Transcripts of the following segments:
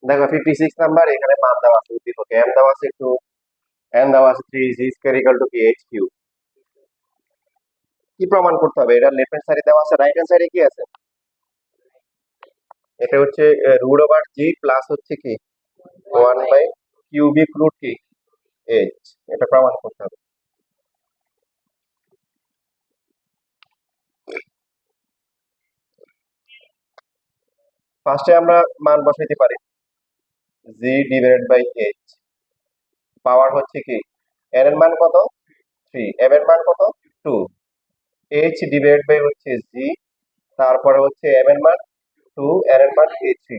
দেখো 56 নাম্বার এখানে মান দেওয়া আছে উদ্দীপকে m দেওয়া আছে টু, n দেওয়া আছে 3, জি স্কয়ার ইকুয়াল টু কি h কিউব। কি প্রমাণ করতে হবে? এটা লেফট হ্যান্ড সাইডে দেওয়া আছে, রাইট হ্যান্ড সাইডে কি আছে? এটা হচ্ছে রুট ওভার জি প্লাস হচ্ছে কি 1 বাই কিউবিক রুট কি h। এটা প্রমাণ করতে হবে। ফার্স্টে আমরা মান বসাইতে পারি, জি ডিভাইডেড বাই h, পাওয়ার হচ্ছে কি n এর মান কত 3, m এর মান কত 2, h ডিভাইডেড বাই হচ্ছে জি, তারপরে হচ্ছে m এর মান 2, n এর মান 3।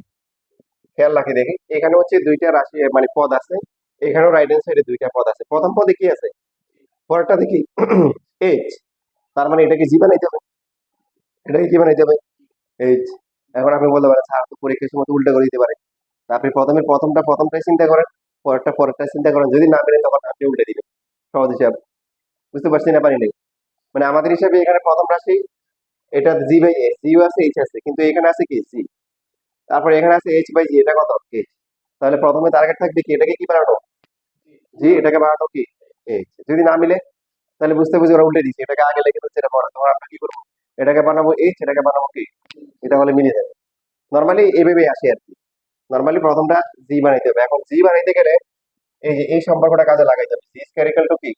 খেয়াল রাখি দেখি, এখানে হচ্ছে দুইটা রাশি মানে পদ আছে, এখানেও রাইট হ্যান্ড সাইডে দুইটা পদ আছে। প্রথম পদে কি আছে, পরেরটা দেখি h, তার মানে এটাকে জি বানাইতে হবে, এটাকে কি বানাইতে হবে h। এখন আপনি বলতে পারেন স্যার তো পরীক্ষার সময় তো উল্টা করে দিতে পারে, তা আপনি প্রথমটাই চিন্তা করেন, পরেরটা চিন্তা করেন, যদি না মেলে তখন আপনি উল্টে দিবেন। সহজ হিসাব, বুঝতে পারছি না পারি নাই? মানে আমাদের হিসাবে এখানে প্রথম রাশি এটা জি বাই এ, জিও আছে এইচ আছে, কিন্তু এখানে আছে কি জি, তারপর এখানে আছে এইচ বাই জি, এটা কত এইচ। তাহলে প্রথমে টার্গেট থাকবে কি, এটাকে কি বানানো জি, এটাকে বানানো কি এইচ। যদি না মিলে তাহলে বুঝতে বুঝে ওরা উল্টে দিচ্ছে, এটাকে আগে লেগে হচ্ছে এটা পরে, তখন আমরা কি করবো, এটাকে বানাবো এইচ, এটাকে বানাবো কি, এটা হলে মিলে যাবে। নর্মালি এইভাবে আসে আর কি, নর্মালি প্রথমটা জি বানাইতে হবে। এখন জি বানাইতে গেলে এই যে এই সম্পর্কটা কাজে লাগাইতে হবে, জি স্কয়ার ইকুয়াল টু কি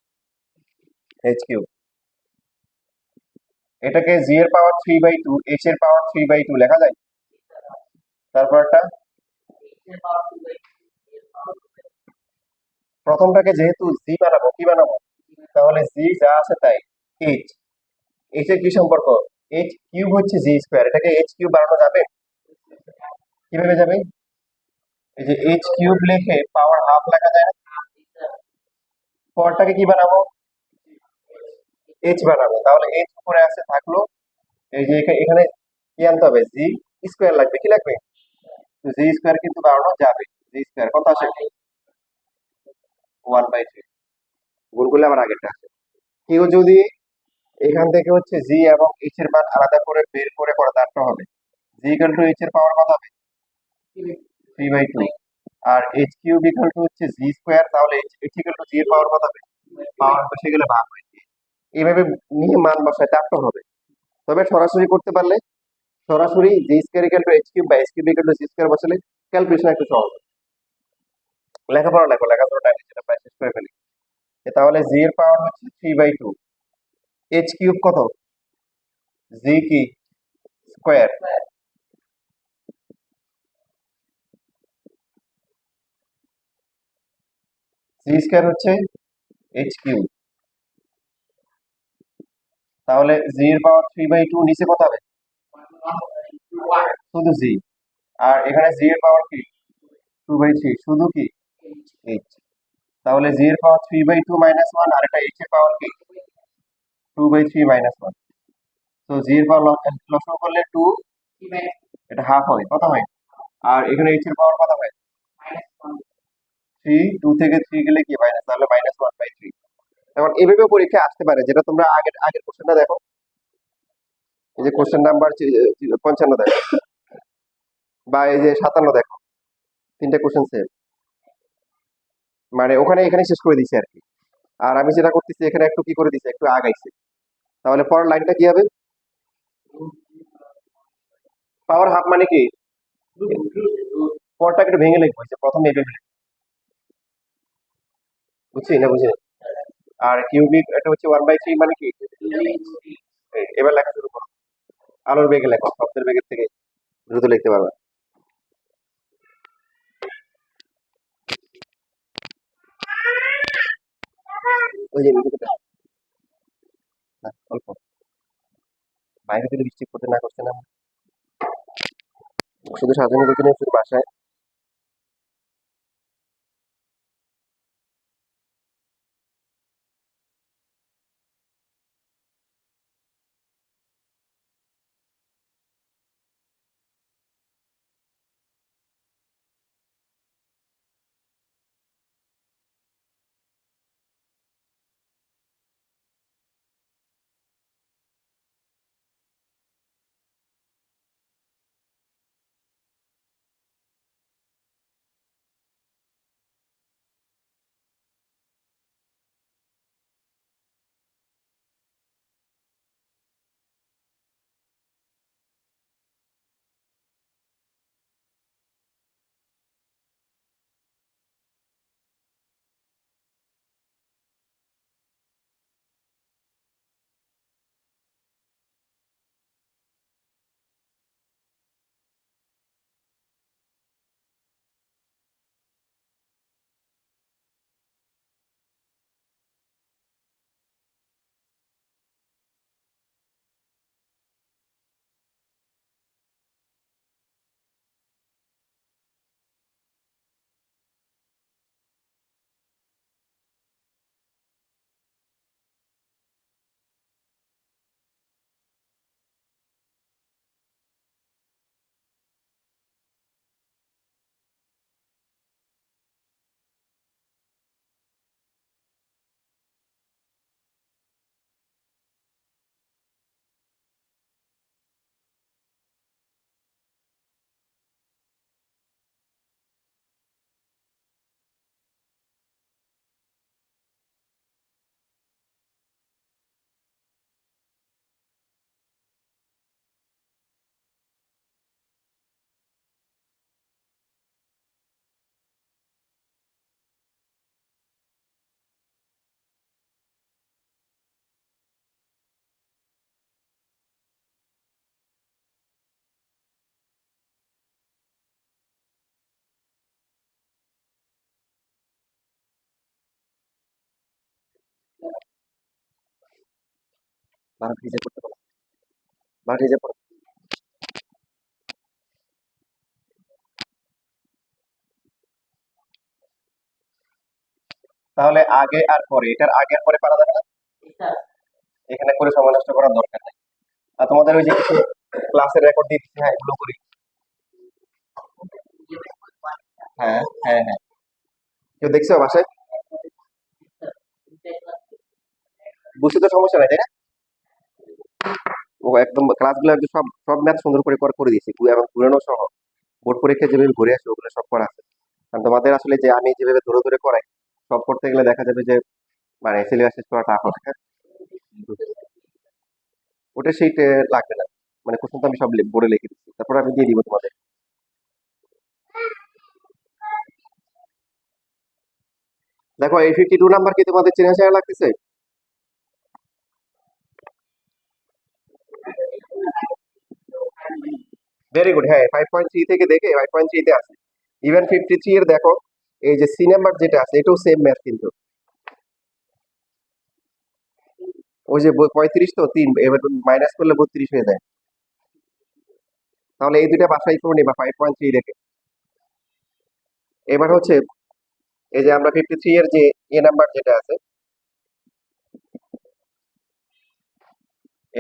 এইচ কিউব। এটাকে জি এর পাওয়ার 3/2, এইচ এর পাওয়ার 3/2 লেখা যায়। তারপর একটা প্রথমটাকে যেহেতু জি বানাবো, কি বানাবো, তাহলে জি যা আছে তাই এইচ, এইচ এর কি সম্পর্ক, এইচ কিউব হচ্ছে জি স্কয়ার, এটাকে এইচ কিউব বানানো যাবে, কিভাবে যাবে, এই যে এইচ কিউব লিখে পাওয়ার হাফ লেখা যায় না, পরটাকে কি বানাবো এইচ বানাবো, তাহলে এইচ উপরে আছে থাকলো, এই যে এখানে কি আনতে হবে, জি স্কয়ার লাগবে, কি লাগবে, জি স্কয়ার কিন্তু বানানো যাবে। জি স্কয়ার কত আসে 1/3, গুণ করলে আমার আগেরটা আসে। কেউ যদি এখান থেকে হচ্ছে জি এবং এইচ এর মান আলাদা করে বের করে পরে তারটা হবে, জি ইকুয়াল টু এইচ এর পাওয়ার কত হবে 3/2, আর এইচ কিউব ইকুয়াল টু হচ্ছে জি স্কয়ার, তাহলে এইচ ইকুয়াল টু জি এর পাওয়ার কত হবে, পাওয়ার বসে গেলে ভাগ হয়। এইভাবে নিয়ে মান বসায় তারটা হবে। তবে সরাসরি করতে পারলে, সরাসরি G square equal to H cube বা H cube equal to G square বসালে ক্যালকুলেশন একটু সহজ হয়। লেখাপড়া লেখো, লেখাপড়া টাইম সেটা প্রায় শেষ করে ফেলি। তাহলে জি এর পাওয়ার হচ্ছে 3/2, এইচ কিউব কত, জি কি স্কয়ার, জি স্কয়ার হচ্ছে এইচ কিউব, তাহলে জি এর পাওয়ার 3/2 নিচে কত হবে শুধু জি, আর এখানে জি এর পাওয়ার কি 2/3 শুধু কি এইচ, তাহলে জি এর পাওয়ার 3/2 মাইনাস 1, আর এটা এইচ এর পাওয়ার কি 2/3 মাইনাস 1। তো জি এর পাওয়ার লসাগু করলে 2, এটা হাফ হয়, কত হয়, আর এখানে এইচ এর পাওয়ার কত হয় 3, 2 থেকে 3 গেলে কি মাইনাস, তাহলে -1/3। এখন এইভাবে পরীক্ষা আসতে পারে, যেটা তোমরা আগের আগের কোশ্চেনটা দেখো, এই যে কোশ্চেন নাম্বার 55 দেখো, বা এই যে 57 দেখো, তিনটা কোশ্চেন সেম, মানে ওখানে এখানে শেষ করে দিছে আর কি। আর আমি যেটা করতেছি এখানে একটু কি করে দিছি, একটু আগাইছি। তাহলে পরের লাইনটা কি হবে, পাওয়ার হাফ মানে কি, পরটা একটু ভেঙে লিখবো, যে প্রথমে এইভাবে লিখবো। বুঝছি না বুঝি, আর কিউবিক এটা হচ্ছে 1/3 মানে কি, এবার লেখা শুরু করো, আলোর বেগে লেখো, শব্দের বেগের থেকে দ্রুত লিখতে পারবে। ওই যে লিখতে অল্প, বাইরে থেকে বৃষ্টি করতে না করছে না, শুধু সাজানো গোছানো শুধু বাসায়। বারোটা হিসেব করতে পারো, বারোটা হিসেব করো। তাহলে আগে আর পরে, এটার আগে আর পরে পারা যাবে না, এখানে করে সময় নষ্ট করার দরকার নেই। আর তোমাদের ওই যে কিছু ক্লাসের রেকর্ড দিয়ে দিচ্ছি, হ্যাঁ এগুলো করি। হ্যাঁ হ্যাঁ হ্যাঁ, কেউ দেখছো বাসায়? বুঝতে তো সমস্যা নাই তাই না? ও একদম ক্লাসগুলো একদম সব সব ম্যাথ সুন্দর করে করে দিয়েছি, এবং ঘুরানো সহ। বোর্ড পরীক্ষা যেভাবে ঘুরে আসে ওগুলো সব করা আছে। কারণ তোমাদের আসলে যে আমি যেভাবে ধরে ধরে করাই, সব করতে গেলে দেখা যাবে যে মানে সিলেবাস শেষ করা টাফ হবে, হ্যাঁ। ওটা সেইটা লাগবে না, মানে কোশ্চেন তো আমি সব বোর্ডে লিখে দিচ্ছি, তারপর আমি দিয়ে দিব তোমাদের। দেখো এই 52 নাম্বার কি তোমাদের চেনা চেনা লাগতেছে? ভেরি গুড, হ্যাঁ 5.3 থেকে দেখে 5.3 তে আছে। ইভেন 53 এর দেখো, এই যে সি নাম্বার যেটা আছে এটাও সেম ম্যাথ কিন্তু। ওই যে 35 তো 3, এবার মাইনাস করলে 32 হয়ে যায়। তাহলে এই দুইটা বাসাই করে নিবা 5.3 রেখে। এবার হচ্ছে এই যে আমরা 53 এর যে এ নাম্বার যেটা আছে,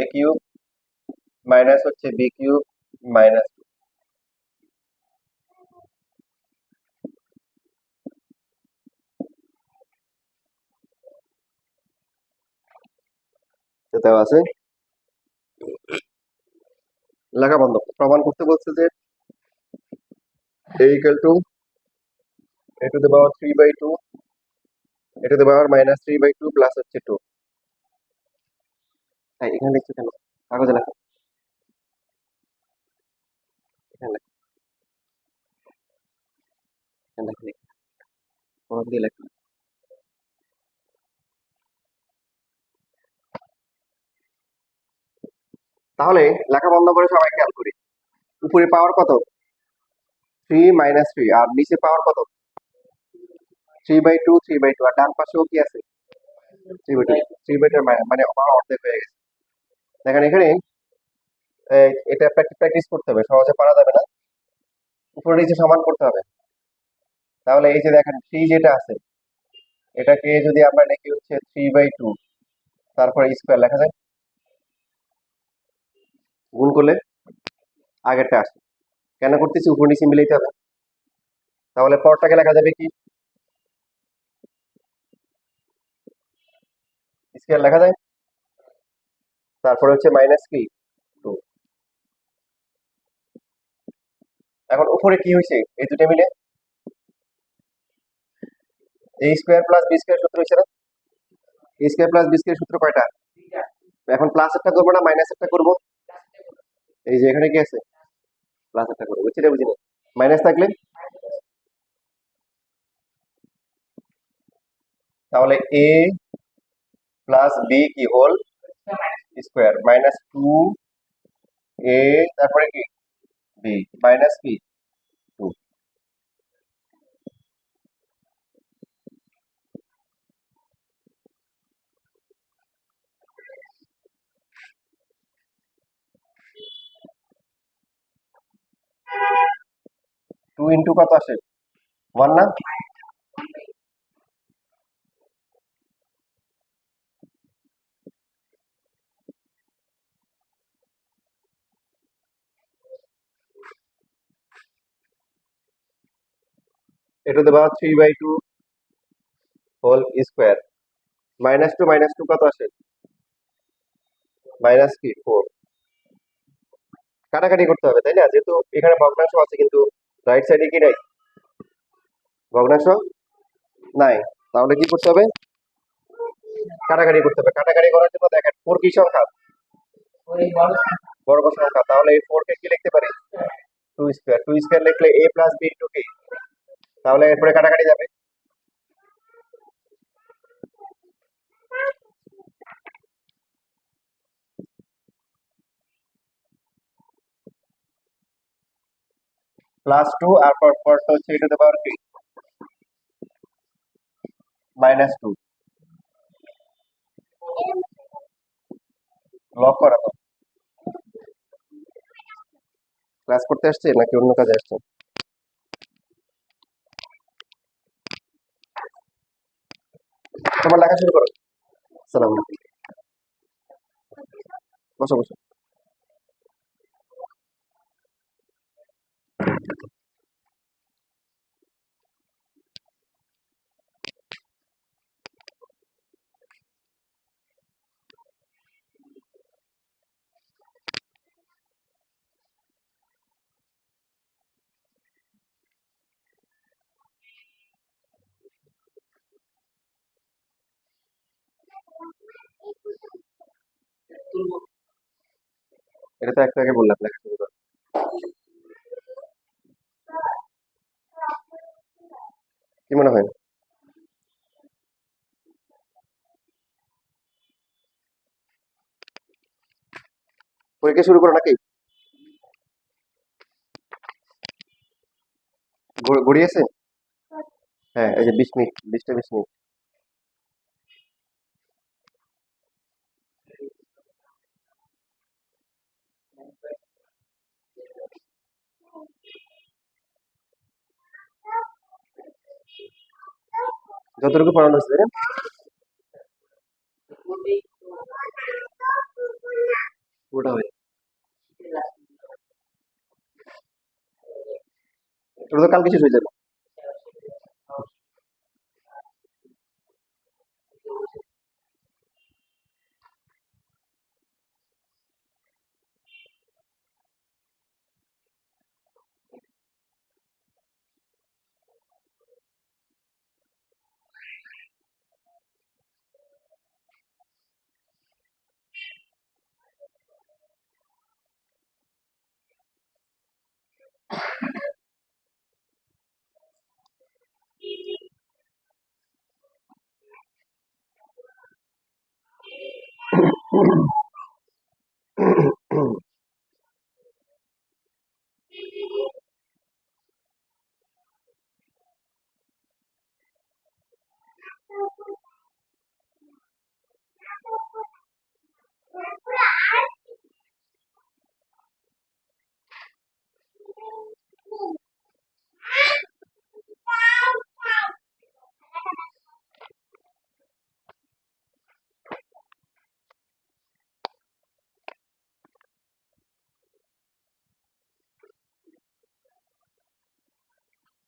এ কিউব মাইনাস হচ্ছে বি কিউব মাইনাস, যেটা আছে লেখা বন্ধ, প্রমাণ করতে বলছে যে a equal to a two the power 3/2, a two the power -3/2 plus হচ্ছে 2। হ্যাঁ এখানে লিখছো কেন? কাগজে লেখো, এখানে লেখো, এখানে লেখো, লেখো, কোনো দিয়ে লেখো। তাহলে লেখা বন্ধ করে সবাই খেয়াল করি, উপরে পাওয়ার কত? 3 - 3, আর নিচে পাওয়ার কত? 3/2 3/2, আর ডান পাশেও কি আছে? 3/2, 3/2 মানে আমার অর্ধেক হয়ে গেছে। দেখেন এখানে এটা প্র্যাকটিস করতে হবে, সহজে পারা যাবে না, উপরে নিচে সমান করতে হবে। তাহলে এই যে দেখেন 3 যেটা আছে, এটাকে যদি আমরা লিখি হচ্ছে 3/2, তারপরে স্কোয়ার লেখা যায়, গুণ করলে আগেরটা আসে। কেন করতেছি? উপর নিচে মিলাইতে হবে। তাহলে পরটাকে লেখা যাবে কি? স্কোয়ার লেখা যায়, তারপরে হচ্ছে মাইনাস কি 2। এখন উপরে কি হয়েছে এই দুটো মিলে? এ স্কোয়ার প্লাস বি স্কোয়ার সূত্র হয়েছে না? এ স্কোয়ার প্লাস বি স্কোয়ার সূত্র কয়টা? এখন প্লাস একটা করবো না মাইনাস একটা করবো? এই যে এখানে কি আছে, প্লাস একটা করবো, বুঝছি না বুঝিনি? মাইনাস থাকলে তাহলে এ প্লাস বি কি হোল স্কোয়ার -2 এ, তারপরে কি বি মাইনাস কি 2। 2 ইন্টু কত আসে? 1 না? এটা দেওয়া 3/2 হোল স্কোয়ার, -2 কত আসে? মাইনাস কি 4। কাটাকাটি করতে হবে তাই না, যেহেতু এখানে ভগ্নাংশ আছে কিন্তু রাইট সাইডে কি নাই? ভগ্নাংশ নাই। তাহলে কি করতে হবে? কাটাকাটি করতে হবে। কাটাকাটি করার জন্য দেখেন 4 কি সংখ্যা? বর্গ সংখ্যা। তাহলে এই 4 কে কি লিখতে পারি? 2 স্কয়ার। 2 স্কয়ার লিখলে a প্লাস b ইন্টু কি? তাহলে এরপরে কাটাকাটি যাবে। +2 আর পরটা হচ্ছে e টু দ্য পাওয়ার কি? -2 লক করা তো। ক্লাস করতে আসছে নাকি অন্য কাজে আসছে? তোমার লেখা শুরু করো। সালাম আলাইকুম। বসো বসো। এটা তো একটু আগে বললাম লেখা শুরু করো। কি মনে হয়? পরীক্ষা শুরু করো নাকি? ঘড়ি আছে? হ্যাঁ, এই যে 20 মিনিট, 20টা 20 মিনিট। যতটুকু পড়ানো হচ্ছে তাই না? পুরোটা হয়। ওটা তো কালকে শেষ হয়ে যাবে।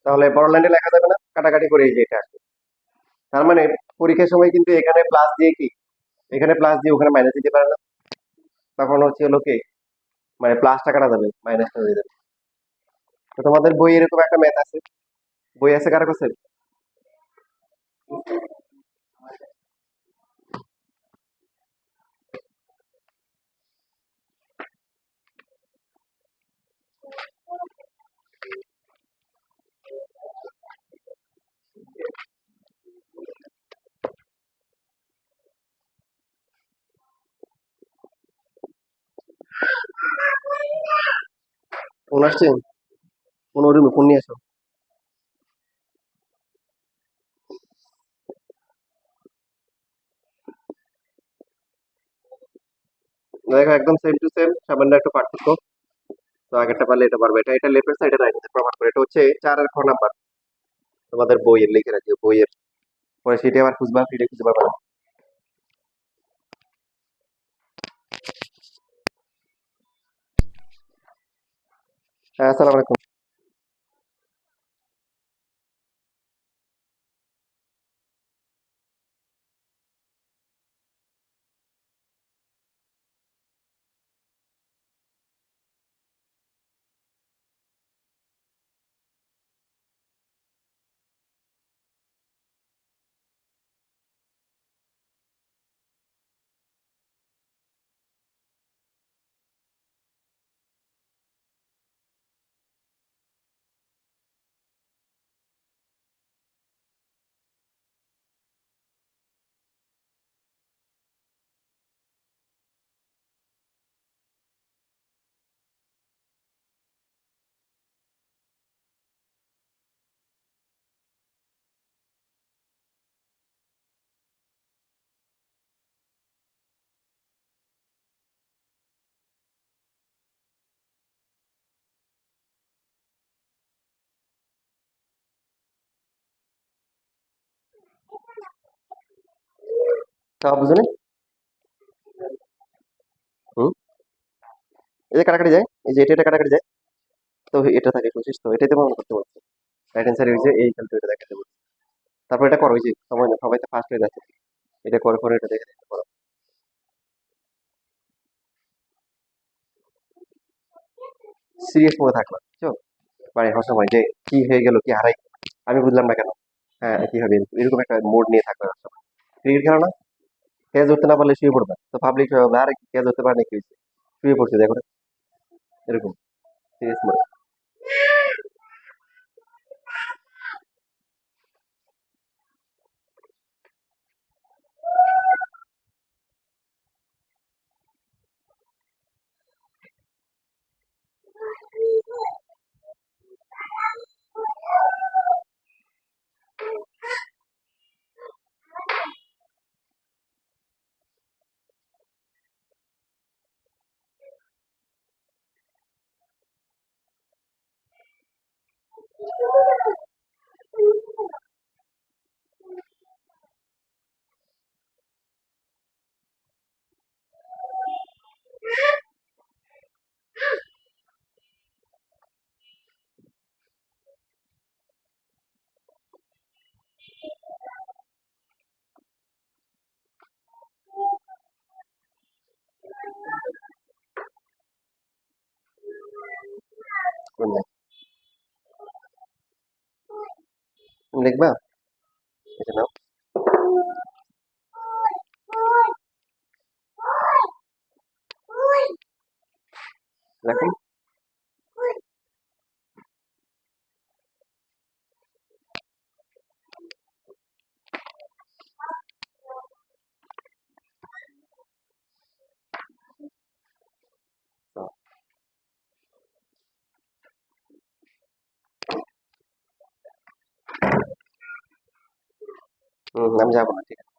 তাহলে বড় লাইনে লেখা যাবে না, কাটাকাটি করে এই যে এটা আসবে। তার মানে পরীক্ষার সময় কিন্তু এখানে প্লাস দিয়ে কি, এখানে প্লাস দিয়ে ওখানে মাইনাস দিতে পারে না। তখন হচ্ছে হলো কি, মানে প্লাসটা কাটা যাবে, মাইনাসটা হয়ে যাবে। তো তোমাদের বই এরকম একটা ম্যাথ আছে, বই আছে কারো কাছে? ফোন আসছে? ফোন ওর রুমে, ফোন নিয়ে আসো। দেখো একদম সেম টু সেম, সামান্য একটু পার্থক্য। তো আগেরটা পারলে এটা পারবে, এটা এটা লেফট সাইডে রাইট প্রমাণ করে, এটা হচ্ছে 4 আর খ নাম্বার। তোমাদের বইয়ের লিখে রাখি, বইয়ের পরে সেটা আবার খুঁজবা, ফিরে খুঁজে পাবা না। হ্যাঁ, আসসালামু আলাইকুম। তা বুঝুন। হুম, এই যে কাটাকাটি যায়, এই যে এটা কাটাকাটি যায়, তো এটা থাকে 25, তো এটাই তো মনে করতে বলছে। রাইট অ্যান্সার হয়েছে এই ক্যালকুলেটর দেখাতে বলছে। তারপর এটা করো, ওই যে সময় না, সবাই তো ফার্স্ট হয়ে যাচ্ছে, এটা করে করে এটা দেখে দেখে করো। সিরিয়াস মোডে থাকলাম, বুঝছো? মানে সবসময় যে কি হয়ে গেল, কি হারাই, আমি বুঝলাম না কেন। হ্যাঁ, কি হবে, এরকম একটা মোড নিয়ে থাকবে সবসময়। ক্রিকেট খেলো না, ক্যাচ ধরতে না পারলে শুয়ে পড়বে, তো পাবলিক হবে আরে ক্যাচ ধরতে পারে না, কি হয়েছে, শুয়ে পড়ছে দেখো না? এরকম সিরিয়াস মোডে। কোন লাইন? তুমি লিখবা, এটা নাও, লেখো। আমি যাবো না, ঠিক আছে।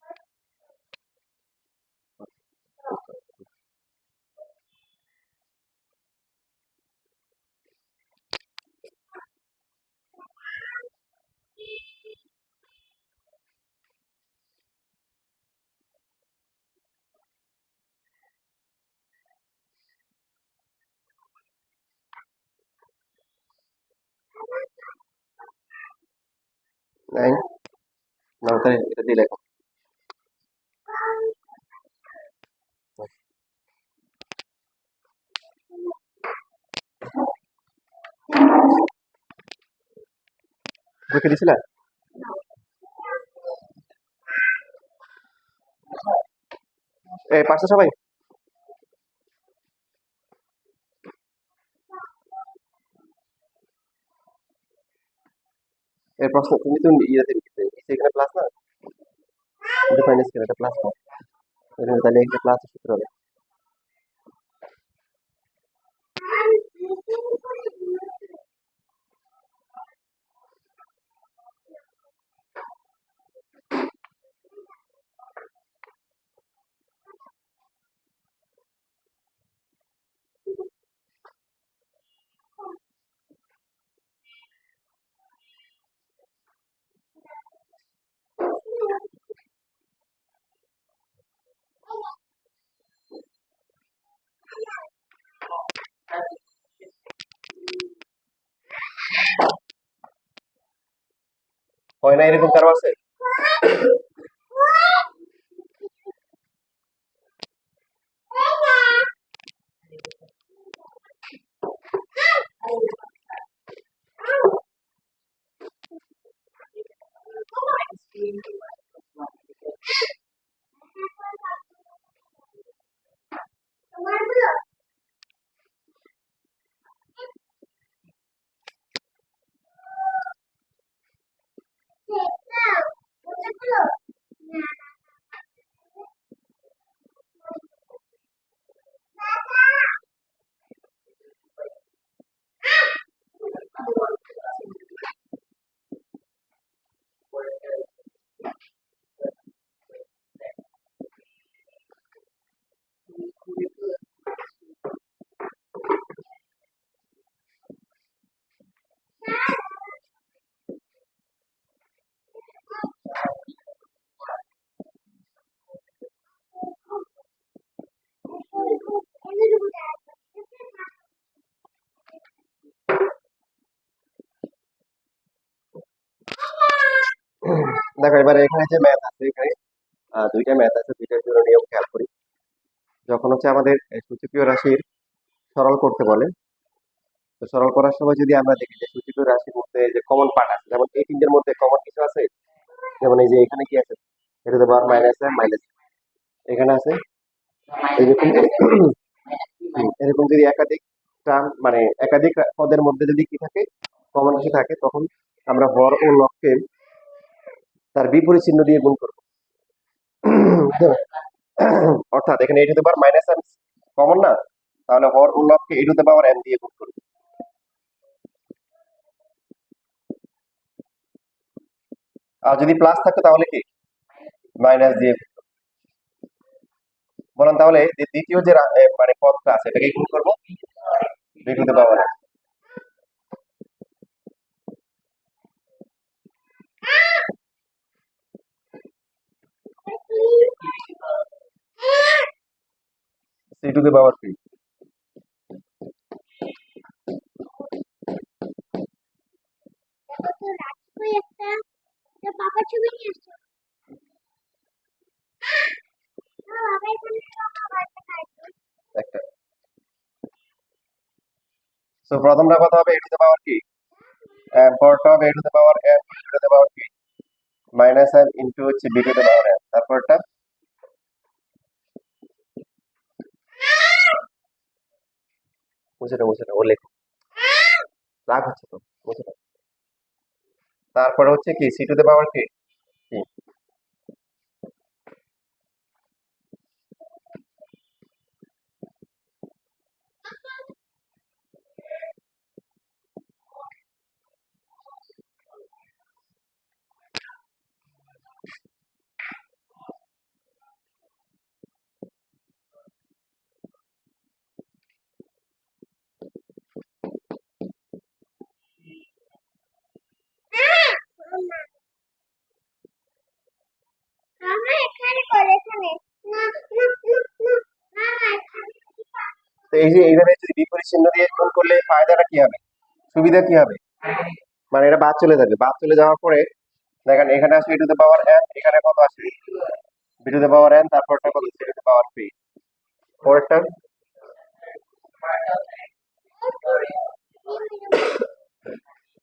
9, নাও তাহলে এটা দিয়ে লেখো। লিখে দিছিলা? পারছো সবাই? এর প্রশ্ন তুমি তো ইয়েতে লিখেছে, এখানে প্লাস না, ডিফাইন স্কেল, এটা প্লাস না, এখানে তাহলে একটা প্লাস সূত্র হবে। হয় না এরকম কারো আছে? দেখো এবারে এখানে যে ম্যাথ আছে, এখানে দুইটা ম্যাথ আছে, দুইটার জন্য নিয়ম খেয়াল করি। যখন হচ্ছে আমাদের সূচকীয় রাশির সরল করতে বলে, তো সরল করার সময় যদি আমরা দেখি যে সূচকীয় রাশির মধ্যে যে কমন পার্ট আছে, যেমন এই তিনটের মধ্যে কমন কিছু আছে, যেমন এই যে এখানে কি আছে, এটা তো বার মাইনাস মাইনাস, এখানে আছে এরকম এরকম যদি একাধিক টার্ম মানে একাধিক পদের মধ্যে যদি কি থাকে, কমন কিছু থাকে, তখন আমরা হর ও লবকে তার বিপরীত চিহ্ন দিয়ে গুণ করবো। অর্থাৎ এখানে A to the power minus M common না, তাহলে হর ও লবকে এ টু দি পাওয়ার এম দিয়ে গুণ করবো। আর যদি প্লাস থাকতো তাহলে কি মাইনাস দিয়ে বলেন, তাহলে যে দ্বিতীয় যে মানে পদটা আছে এটাকে গুণ করবো B to the power M. C to the power 3। একটা, তো প্রথমটা কত হবে, এ টু দি পাওয়ার কি পরটা হবে A to the power M to the power কি মাইনাস এম ইন্টু হচ্ছে B to the power M, তারপরটা মুছে দাও মুছে দাও, ও লেখো, রাগ হচ্ছে তো, মুছে দাও। তারপরে হচ্ছে কি সি টু দি পাওয়ার কি কি? তো এই যে এইভাবে যদি বিপরীত চিহ্ন দিয়ে গুণ করলে ফায়দাটা কি হবে, সুবিধা কি হবে, মানে এটা বাদ চলে যাবে, বাদ চলে যাওয়ার পরে দেখেন এখানে আসবে টু দ্য পাওয়ার এন, এখানে কত আসবে B to the power N, তারপরটা কত সি টু দ্য পাওয়ার 3, পরেরটা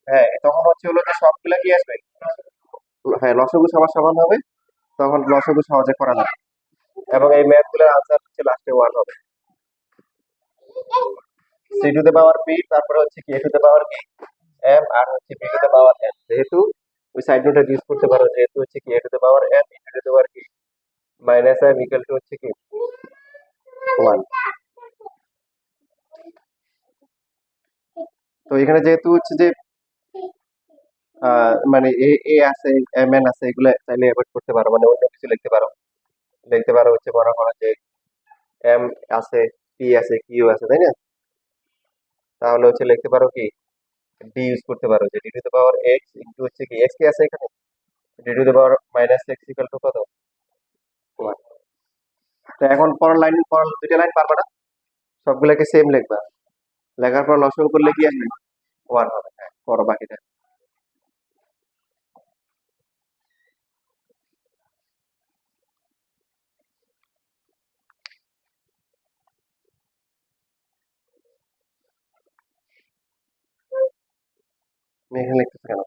হ্যাঁ, তখন হচ্ছে হলো যে সবগুলা কি আসবে, হ্যাঁ লসগু সবার সমান হবে, তখন লসগু সহজে করা যাবে, এবং এই ম্যাথ গুলোর আনসার হচ্ছে লাস্টে 1 হবে। C to the power P, তারপরে হচ্ছে কি এ টু দ্য পাওয়ার কি এম, আর হচ্ছে B to the power N, যেহেতু ওই সাইড নোটটা ইউজ করতে পারো, যেহেতু হচ্ছে কি A to the power N into to the power কি মাইনাস এম ইকুয়াল টু হচ্ছে কি 1। তো এখানে যেহেতু হচ্ছে যে মানে এ এ আছে এম এন আছে, এগুলো চাইলে অ্যাভয়েড করতে পারো, মানে অন্য কিছু লিখতে পারো, লিখতে পারো হচ্ছে মনে করো যে এম আছে, পি আছে, কিউ আছে, তাই না, তাহলে হচ্ছে লিখতে পারো কি ডি ইউজ করতে পারো, যে D two the power x into হচ্ছে কি এক্স কি আছে এখানে, D two the power minus x equal to কত 1। তো এখন পরের লাইন, পরের দুইটা লাইন পারবা না, সবগুলোকে সেম লিখবা, লেখার পর লসগু করলে কি আসবে 1 হবে। হ্যাঁ করো বাকিটা। আমি এখানে লিখতেছি কেন,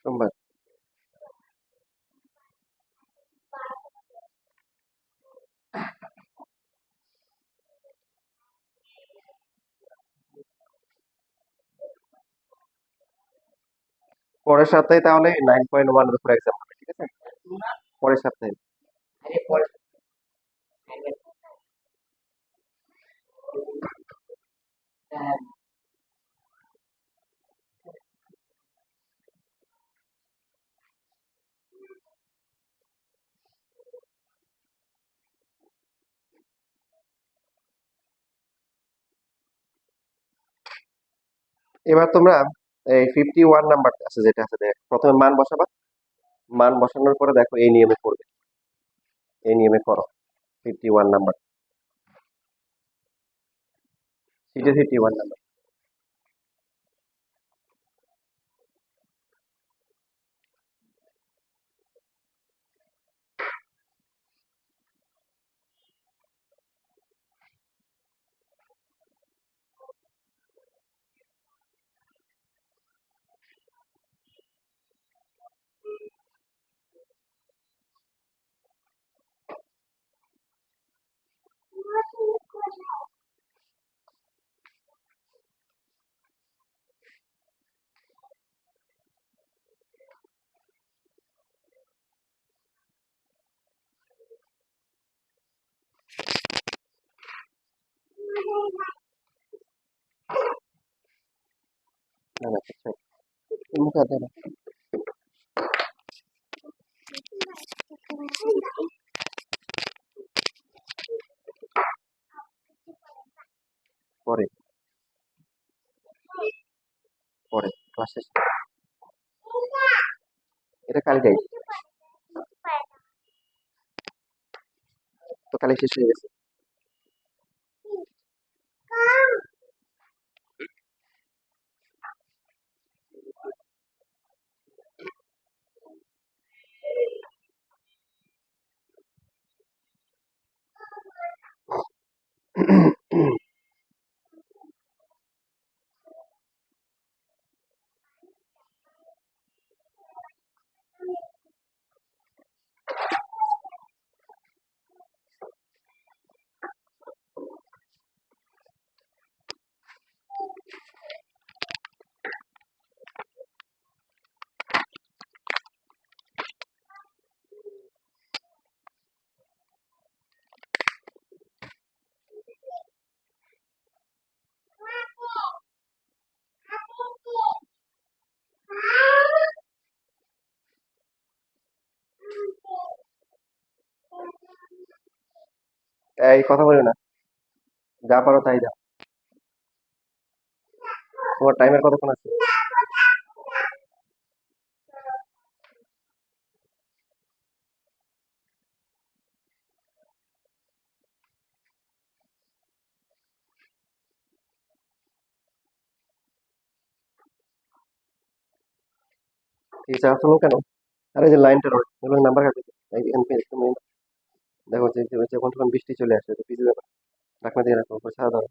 সোমবার। পরের সপ্তাহে তাহলে 9.1 এর উপর এক্সাম হবে, ঠিক আছে? পরের সপ্তাহে। এবার তোমরা এই 51 নাম্বার আছে যেটা আছে প্রথমে মান বসাবা, মান বসানোর পরে দেখো এই নিয়মে করবে, এই নিয়মে করো। 51 নাম্বার, সিটে 51 নাম্বার। না না ঠিক আছে, মুখে হাত দাও না। পরে পরে ক্লাস শেষ, এটা কালকেই তো, কালকে শেষ হয়ে গেছে। এই কথা বলে না, যা পারো তাই দাও। তোমার টাইমের কতক্ষণ আছে? এই চাপ হলো কেন? আরে যে লাইনটা রোড এগুলো নাম্বার কাটে, তুমি দেখো যে যখন তখন বৃষ্টি চলে আসে তো ভিজে যাবে, ঢাকনা দিয়ে রাখো, ছাড়া দাও।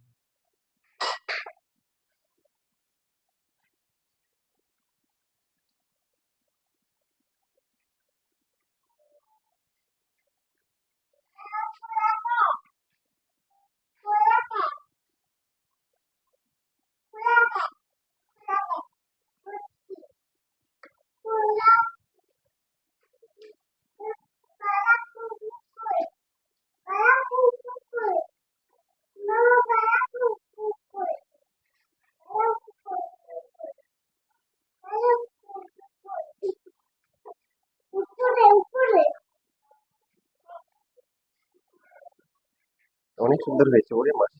অনেক সুন্দর হয়েছে, ওরে মাস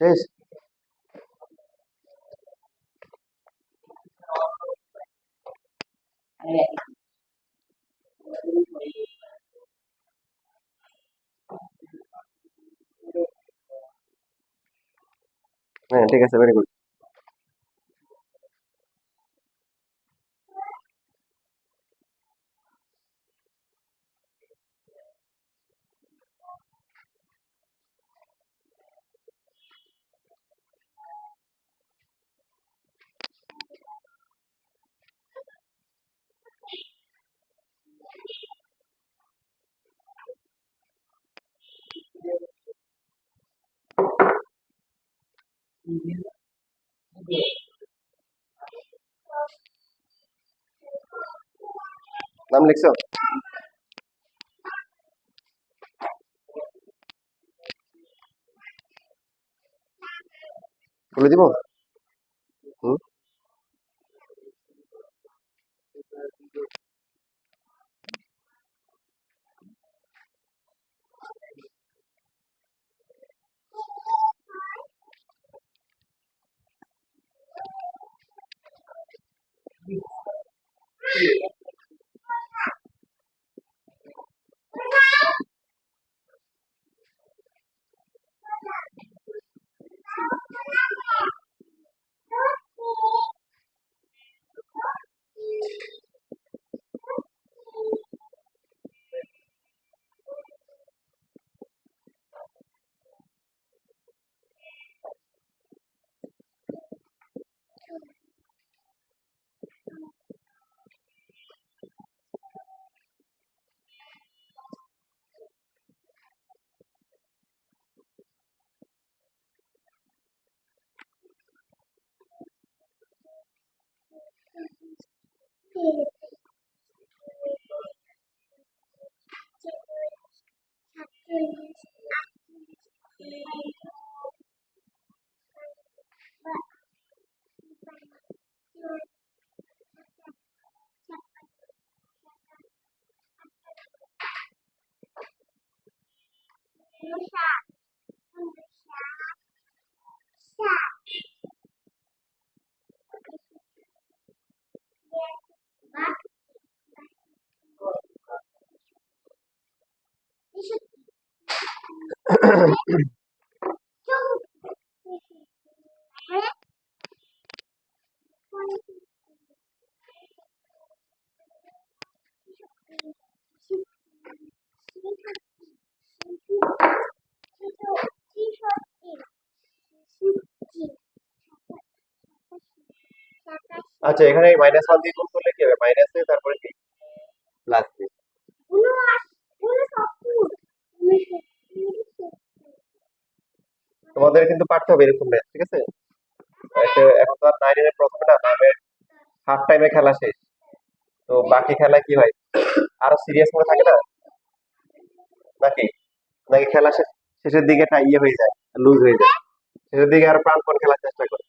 শেষ। হ্যাঁ ঠিক আছে, ভেরি গুড। নাম লিখছো? বলে দিব? হুম। আচ্ছা, এখানে -1 দিয়ে গুণ করলে কি হবে? মাইনাস এ তারপরে কি প্লাস বি। তোমাদের কিন্তু পারতে হবে এরকম ম্যাথ, ঠিক আছে? এখন তো আর 9 এর প্রথমে না, নামের হাফ টাইমে খেলা শেষ। তো বাকি খেলা কি হয়, আরো সিরিয়াস মনে থাকে না নাকি? নাকি খেলা শেষের দিকে একটা ইয়ে হয়ে যায়, লুজ হয়ে যায়, শেষের দিকে আরো প্রাণপণ খেলার চেষ্টা করে।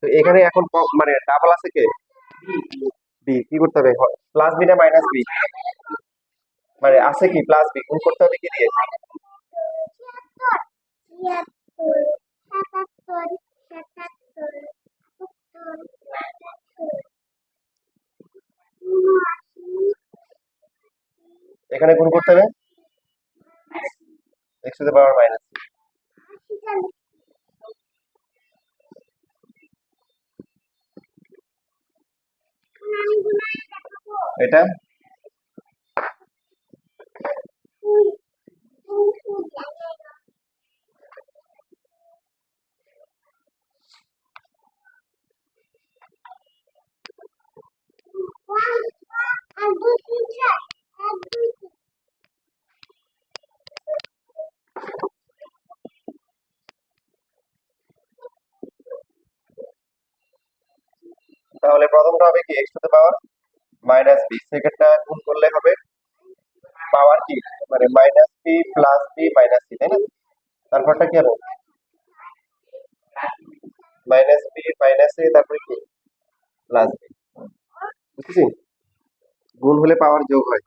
তো এখানে এখন মানে ডাবল আছে কে? বি। কি করতে হবে, প্লাস বি না মাইনাস বি? মানে আছে কি প্লাস বি, গুণ করতে হবে কি দিয়ে? এখানে গুণ করতে হবে x to the power minus. এটা তাহলে প্রথমটা হবে কি x to the power minus B, সেকেন্ডটা গুণ করলে হবে পাওয়ার কি, মানে minus B plus B minus C, তাই না? তারপরটা কি হবে, মাইনাস বি মাইনাস এ তারপরে কি প্লাস বি। বুঝছি? গুণ হলে পাওয়ার যোগ হয়।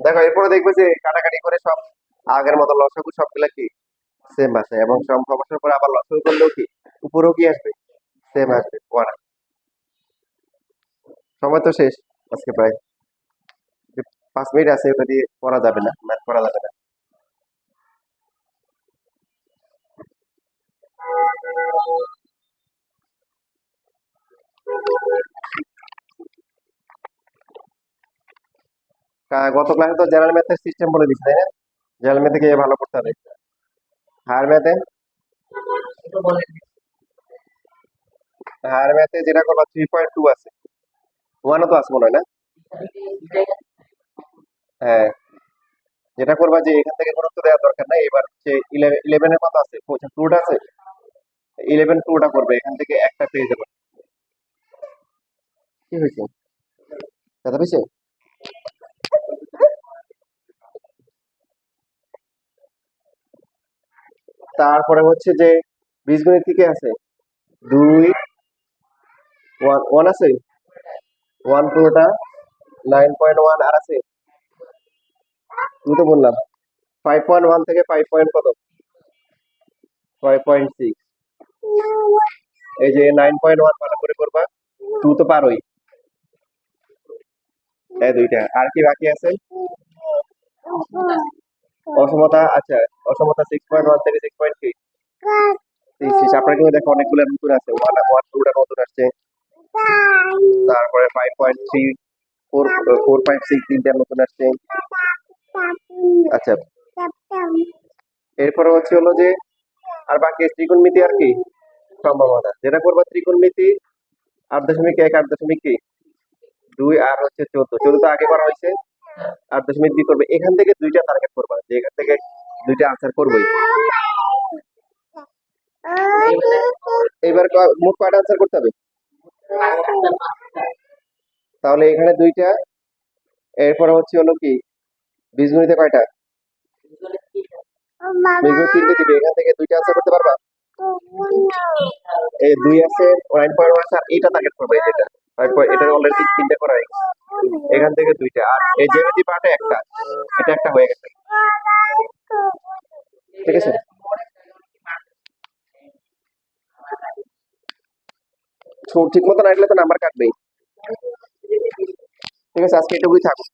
দেখো এরপরে দেখবে যে কাটাকাটি করে সব আগের মতো লসাগু সবগুলা কি সেম আসে, এবং সংখ্যা বসার পরে আবার লসাগু করলেও কি উপরেও কি আসবে, সেম আসবে, 1। সময় তো শেষ আজকে প্রায়, 5 মিনিট আছে, ওটা দিয়ে করা যাবে না, ম্যাথ করা যাবে না। গত ক্লাসে তো জেনারেল ম্যাথের সিস্টেম বলে দিচ্ছে, তাই না? জেনারেল ম্যাথে গিয়ে ভালো করতে হবে। হায়ার ম্যাথে যেটা করবা 3.2 আছে, 1ও তো আছে মনে হয় না? হ্যাঁ, যেটা করবা যে এখান থেকে গুরুত্ব দেওয়ার দরকার নাই, এবার হচ্ছে 11 এর কত আছে, 2টা আছে, 2টা করবে, এখান থেকে একটা পেয়ে যাবে। কি হয়েছে, কথা পেয়েছে? তারপরে হচ্ছে যে বীজগণিত কি কি আছে, 2, 1 আছে, 1 পুরোটা, 9.1 আর আছে, তুমি তো বললাম 5.1 থেকে 5 পয়েন্ট কত, 5.6। এই যে 9.1 ভালো করে করবা, 2 তো পারোই, এই দুইটা। আর কি বাকি আছে? অসমতা, আচ্ছা, অসমতা 6.1 থেকে 6.3। আপনার কিন্তু দেখো অনেকগুলো নতুন আছে, 1 2টা নতুন আসছে, তারপরে 5.3, 4.6 তিনটা নতুন আসছে। আচ্ছা, এরপরে হচ্ছে হলো যে আর বাকি ত্রিকোণমিতি আর কি সম্ভাবনা, যেটা করবা ত্রিকোণমিতি 8.1, 8.2 আর হচ্ছে 14 তো আগে করা হয়েছে, 8.2 করবে, এখান থেকে দুইটা টার্গেট করবা, যে এখান থেকে দুইটা আনসার করবোই। এবার মোট কয়টা আনসার করতে হবে? তাহলে এখানে দুইটা, এরপরে হচ্ছে হলো কি বীজগণিতে কয়টা, বীজগণিত 3টে দিবে, এখান থেকে দুইটা আনসার করতে পারবা? এই 2 আছে, 9.1 আছে, আর এটা টার্গেট করবে, এই যেটা তারপর এটা অলরেডি 3টে করা হয়ে গেছে, এখান থেকে দুইটা, আর এই জ্যামিতি পার্টে একটা, এটা একটা হয়ে গেছে, ঠিক আছে? ঠিক মতো না রাখলে তো নাম্বার কাটবেই। ঠিক আছে, আজকে এটুকুই থাকুক।